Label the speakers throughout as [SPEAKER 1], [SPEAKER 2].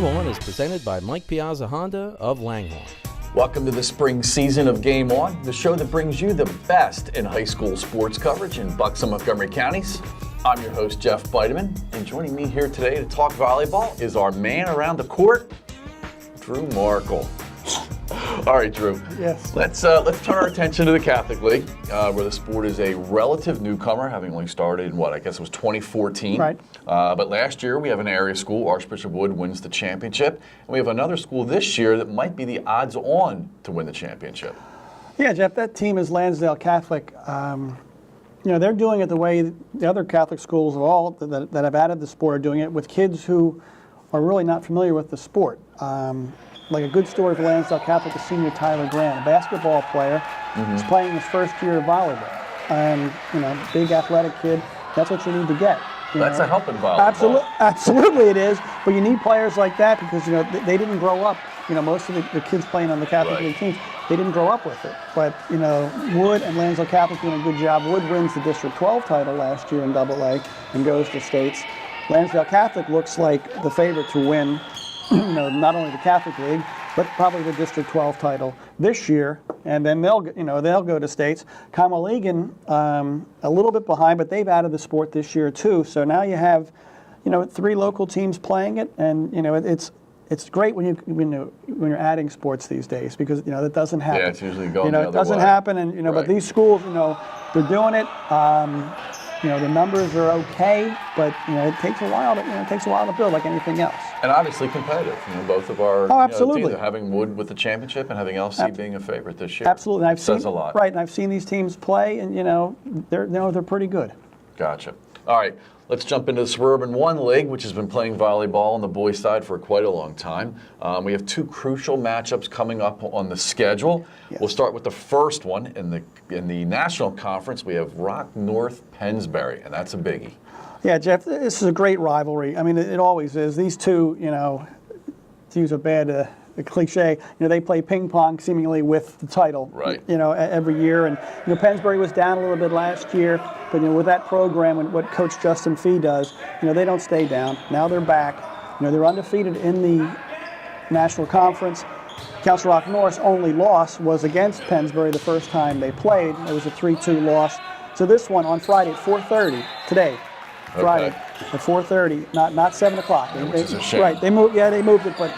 [SPEAKER 1] Game On is presented by Mike Piazza Honda of Langhorne.
[SPEAKER 2] Welcome to the spring season of Game On, the show that brings you the best in high school sports coverage in Bucks and Montgomery counties. I'm your host, Jeff Bideman, and joining me here today to talk volleyball is our man around the court, Drew Markle. All right, Drew.
[SPEAKER 3] Yes.
[SPEAKER 2] Let's turn our attention to the Catholic League, where the sport is a relative newcomer, having only started in I guess it was 2014.
[SPEAKER 3] Right.
[SPEAKER 2] But last year we have an area school, Archbishop Wood, wins the championship, and we have another school this year that might be the odds-on to win the championship.
[SPEAKER 3] Yeah, Jeff, that team is Lansdale Catholic. They're doing it the way the other Catholic schools of all that have added the sport are doing it, with kids who are really not familiar with the sport. Like a good story for Lansdale Catholic, the senior Tyler Grant, a basketball player, is playing his first year of volleyball. And, big athletic kid, that's what you need to get.
[SPEAKER 2] That's a helping volleyball.
[SPEAKER 3] Absolutely it is, but you need players like that because, they didn't grow up, most of the kids playing on the Catholic League teams, they didn't grow up with it. But, Wood and Lansdale Catholic doing a good job. Wood wins the District 12 title last year in AA and goes to states. Lansdale Catholic looks like the favorite to win not only the Catholic League, but probably the District 12 title this year, and then they'll go to states. Comaligan, a little bit behind, but they've added the sport this year too. So now you have, 3 local teams playing it, and it's great when you're adding sports these days because that doesn't happen.
[SPEAKER 2] Yeah, it's usually going the other way.
[SPEAKER 3] It doesn't happen, and
[SPEAKER 2] right.
[SPEAKER 3] But these schools, they're doing it. The numbers are okay, but it takes a while to build, like anything else.
[SPEAKER 2] And obviously competitive. Both of our
[SPEAKER 3] absolutely.
[SPEAKER 2] teams, having Wood with the championship and having LC being a favorite this year.
[SPEAKER 3] Absolutely, and
[SPEAKER 2] says a lot.
[SPEAKER 3] Right, and I've seen these teams play, and they're pretty good.
[SPEAKER 2] Gotcha. All right, let's jump into the Suburban 1 League, which has been playing volleyball on the boys' side for quite a long time. We have 2 crucial matchups coming up on the schedule.
[SPEAKER 3] Yes.
[SPEAKER 2] We'll start with the first one in the National Conference. We have Rock North Pennsbury, and that's a biggie.
[SPEAKER 3] Yeah, Jeff, this is a great rivalry. I mean, it always is. These two, to use a bad a cliche, they play ping pong seemingly with the title,
[SPEAKER 2] right?
[SPEAKER 3] Every year. And Pennsbury was down a little bit last year, but with that program and what Coach Justin Fee does, they don't stay down. Now they're back. They're undefeated in the National Conference. Council Rock North's only loss was against Pennsbury the first time they played. It was a 3-2 loss. So this one on Friday at 4:30 today. Friday at 4:30, not 7 o'clock.
[SPEAKER 2] Which is a shame.
[SPEAKER 3] Right, they moved it, but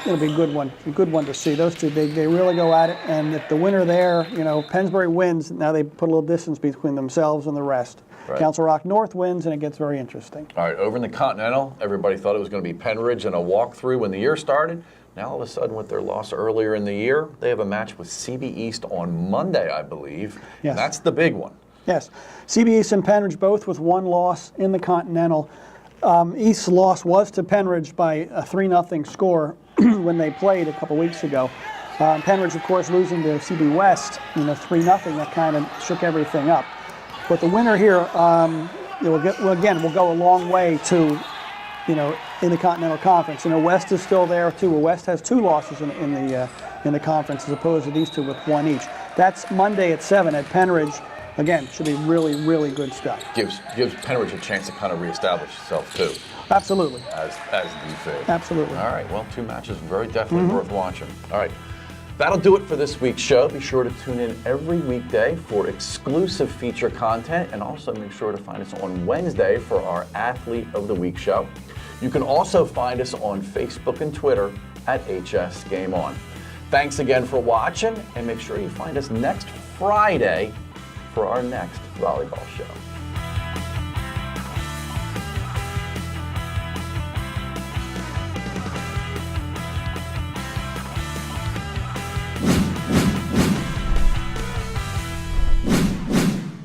[SPEAKER 3] it'll be a good one to see. Those two, they really go at it, and if the winner there, Pennsbury wins, now they put a little distance between themselves and the rest. Right. Council Rock North wins, and it gets very interesting.
[SPEAKER 2] All right, over in the Continental, everybody thought it was going to be Penridge and a walkthrough when the year started. Now all of a sudden, with their loss earlier in the year, they have a match with CB East on Monday, I believe.
[SPEAKER 3] Yes.
[SPEAKER 2] And that's the big one.
[SPEAKER 3] Yes, CB East and Penridge both with 1 loss in the Continental. East's loss was to Penridge by a 3-0 score when they played a couple weeks ago. Penridge, of course, losing to CB West, 3-0. That kind of shook everything up. But the winner here, will go a long way to, in the Continental Conference. West is still there too. West has 2 losses in the conference as opposed to these 2 with 1 each. That's Monday at 7 at Penridge. Again, should be really, really good stuff.
[SPEAKER 2] Gives Penridge a chance to kind of reestablish itself too.
[SPEAKER 3] Absolutely.
[SPEAKER 2] As the favorite.
[SPEAKER 3] Absolutely.
[SPEAKER 2] All right. Well, 2 matches very definitely worth watching. All right. That'll do it for this week's show. Be sure to tune in every weekday for exclusive feature content, and also make sure to find us on Wednesday for our Athlete of the Week show. You can also find us on Facebook and Twitter at HS Game On. Thanks again for watching, and make sure you find us next Friday for our next volleyball show.